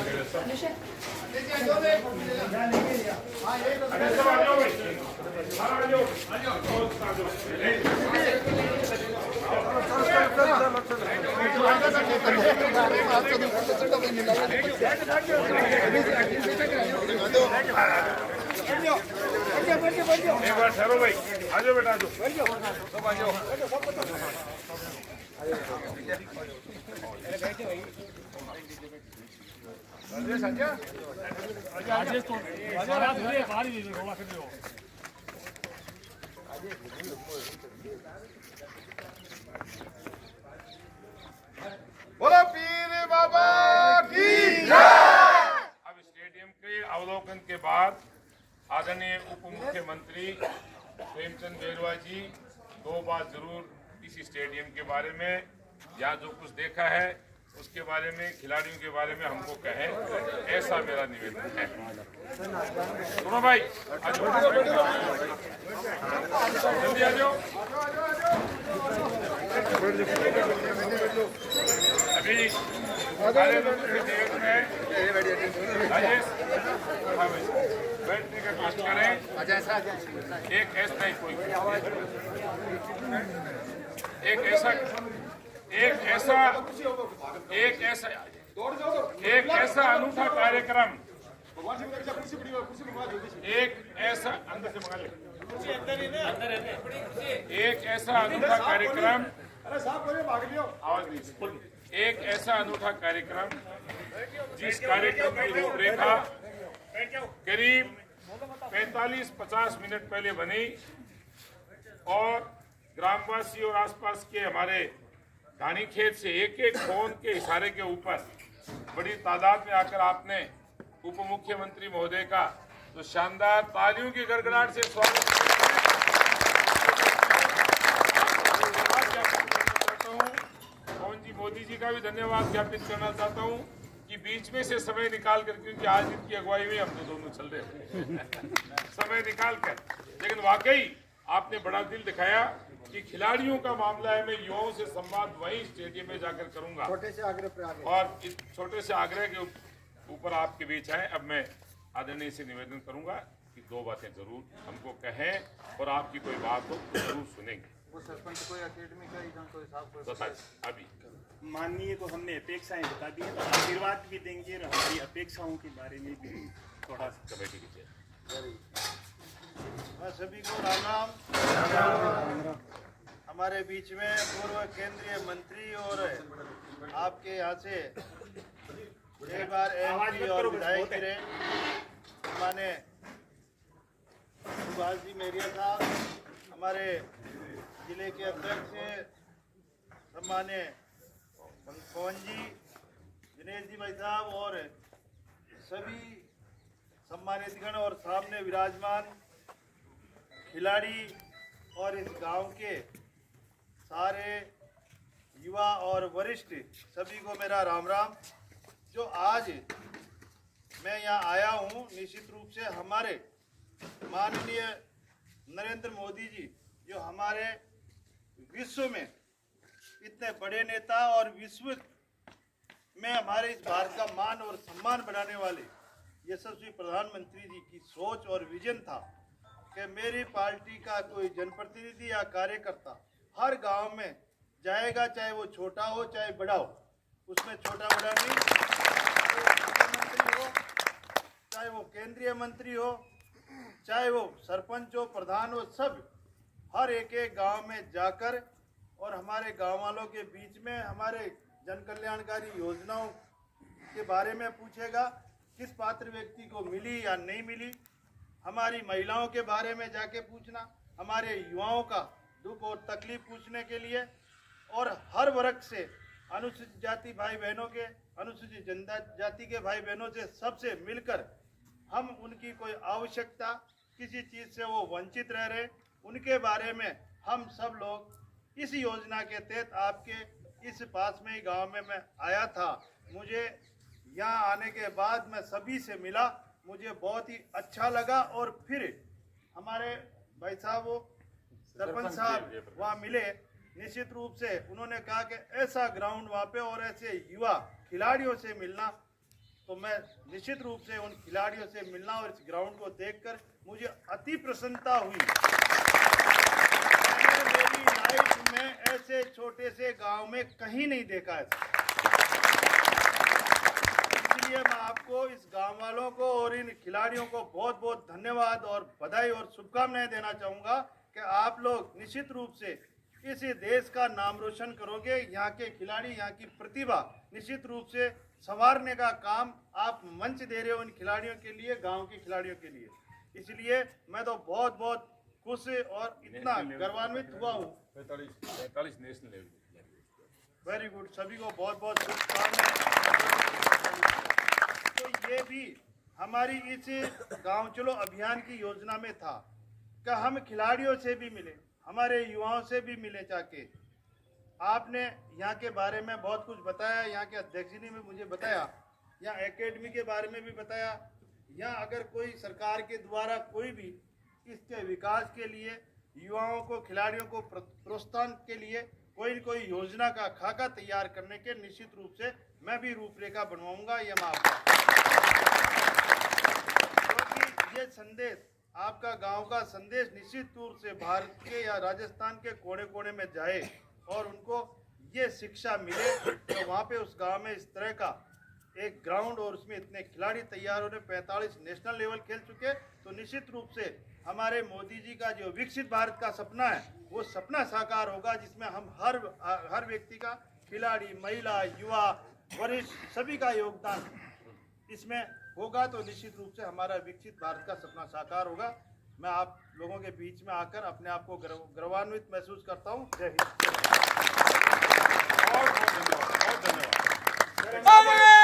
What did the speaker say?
एक बार ठहरो भाई, आ जाओ बेटा, आ जाओ। बोलो पीर बाबा की जय। अब स्टेडियम के अवलोकन के बाद आदरणीय उप मुख्यमंत्री प्रेमचंद बेरवा जी दो बात जरूर इस स्टेडियम के बारे में, यहाँ जो कुछ देखा है उसके बारे में, खिलाड़ियों के बारे में हमको कहें, ऐसा मेरा निवेदन है। सुनो भाई, आ जाओ, जल्दी आ जाओ। अभी बैठने का कोशिश करें। एक ऐसा नहीं, कोई एक ऐसा अनूठा कार्यक्रम, एक ऐसा अंदर से मंगा ले, एक ऐसा अनूठा कार्यक्रम, आवाज नहीं, एक ऐसा अनूठा कार्यक्रम जिस कार्यक्रम की रूपरेखा करीब 45-50 मिनट पहले बनी और ग्रामवासी और आसपास के हमारे धानी खेत से एक एक फोन के इशारे के ऊपर बड़ी तादाद में आकर आपने उप मुख्यमंत्री महोदय का तो शानदार तालियों की गड़गड़ाहट से स्वागत चाहता हूँ। मोहन जी मोदी जी का भी धन्यवाद ज्ञापित करना चाहता हूँ कि बीच में से समय निकाल कर, क्योंकि आज इनकी अगुवाई में हम तो दोनों चल रहे हैं समय निकाल कर, लेकिन वाकई आपने बड़ा दिल दिखाया कि खिलाड़ियों का मामला है, मैं युवाओं से संवाद वहीं स्टेडियम में जाकर करूंगा, छोटे से आग्रह पे और इस छोटे से आग्रह के ऊपर आपके बीच है। अब मैं आदरणीय से निवेदन करूंगा कि दो बातें जरूर हमको कहें और आपकी कोई बात हो तो जरूर सुनेंगे। वो सरपंच कोई अकेडमी का कोई साहब अभी माननीय को हमने अपेक्षाएं बता दी है, तो आशीर्वाद भी देंगे और हमारी अपेक्षाओं के बारे में भी थोड़ा सा कमेटी की चेयर। सभी को राम राम। हमारे बीच में पूर्व केंद्रीय मंत्री और आपके यहाँ से एक बार एमपी और विधायक रहे हमारे सुभाष जी मेरिया साहब, हमारे जिले के अध्यक्ष सम्मान्य पवन जी, दिनेश जी भाई साहब और सभी सम्मानितगण और सामने विराजमान खिलाड़ी और इस गांव के सारे युवा और वरिष्ठ सभी को मेरा राम राम। जो आज मैं यहाँ आया हूँ, निश्चित रूप से हमारे माननीय नरेंद्र मोदी जी जो हमारे विश्व में इतने बड़े नेता और विश्व में हमारे इस भारत का मान और सम्मान बढ़ाने वाले यशस्वी प्रधानमंत्री जी की सोच और विजन था कि मेरी पार्टी का कोई जनप्रतिनिधि या कार्यकर्ता हर गांव में जाएगा, चाहे वो छोटा हो चाहे बड़ा हो, उसमें छोटा बड़ा नहीं, मुख्यमंत्री हो चाहे वो केंद्रीय मंत्री हो चाहे वो सरपंच हो प्रधान हो, सब हर एक गांव में जाकर और हमारे गांव वालों के बीच में हमारे जन कल्याणकारी योजनाओं के बारे में पूछेगा, किस पात्र व्यक्ति को मिली या नहीं मिली, हमारी महिलाओं के बारे में जाके पूछना, हमारे युवाओं का दुख और तकलीफ पूछने के लिए, और हर वर्ग से अनुसूचित जाति भाई बहनों के, अनुसूचित जनजाति के भाई बहनों से सबसे मिलकर हम उनकी कोई आवश्यकता किसी चीज़ से वो वंचित रह रहे, उनके बारे में हम सब लोग इस योजना के तहत आपके इस पास में ही गांव में मैं आया था। मुझे यहाँ आने के बाद मैं सभी से मिला, मुझे बहुत ही अच्छा लगा। और फिर हमारे भाई साहब वो सरपंच साहब वहाँ मिले, निश्चित रूप से उन्होंने कहा कि ऐसा ग्राउंड वहाँ पे और ऐसे युवा खिलाड़ियों से मिलना तो मैं निश्चित रूप से उन खिलाड़ियों से मिलना और इस ग्राउंड को देखकर मुझे अति प्रसन्नता हुई। मैंने मेरी लाइफ में ऐसे छोटे से गांव में कहीं नहीं देखा है। इसलिए मैं आपको, इस गांव वालों को और इन खिलाड़ियों को बहुत बहुत धन्यवाद और बधाई और शुभकामनाएं देना चाहूँगा कि आप लोग निश्चित रूप से इस देश का नाम रोशन करोगे। यहाँ के खिलाड़ी, यहाँ की प्रतिभा निश्चित रूप से संवारने का काम आप मंच दे रहे हो इन खिलाड़ियों के लिए, गांव के खिलाड़ियों के लिए। इसलिए मैं तो बहुत बहुत खुश और इतना गर्वान्वित हुआ हूँ। 45 नेशनल लेवल। वेरी गुड, सभी को बहुत बहुत शुभकामनाएं। तो ये भी हमारी इस गांव चलो अभियान की योजना में था कि हम खिलाड़ियों से भी मिले, हमारे युवाओं से भी मिले जाके। आपने यहाँ के बारे में बहुत कुछ बताया, यहाँ के अध्यक्ष जी ने भी मुझे बताया, यहाँ एकेडमी के बारे में भी बताया। यहाँ अगर कोई सरकार के द्वारा कोई भी इसके विकास के लिए, युवाओं को, खिलाड़ियों को प्रोत्साहन के लिए कोई न कोई योजना का खाका तैयार करने के निश्चित रूप से मैं भी रूपरेखा बनवाऊंगा। ये मैं आपका, क्योंकि ये संदेश, आपका गांव का संदेश निश्चित रूप से भारत के या राजस्थान के कोने कोने में जाए और उनको ये शिक्षा मिले तो वहाँ पे उस गांव में इस तरह का एक ग्राउंड और उसमें इतने खिलाड़ी तैयार होने, 45 नेशनल लेवल खेल चुके, तो निश्चित रूप से हमारे मोदी जी का जो विकसित भारत का सपना है वो सपना साकार होगा, जिसमें हम हर व्यक्ति का, खिलाड़ी, महिला, युवा, वरिष्ठ सभी का योगदान इसमें होगा। तो निश्चित रूप से हमारा विकसित भारत का सपना साकार होगा। मैं आप लोगों के बीच में आकर अपने आप को गौरवान्वित महसूस करता हूँ। जय हिंद। बहुत बहुत धन्यवाद, बहुत धन्यवाद।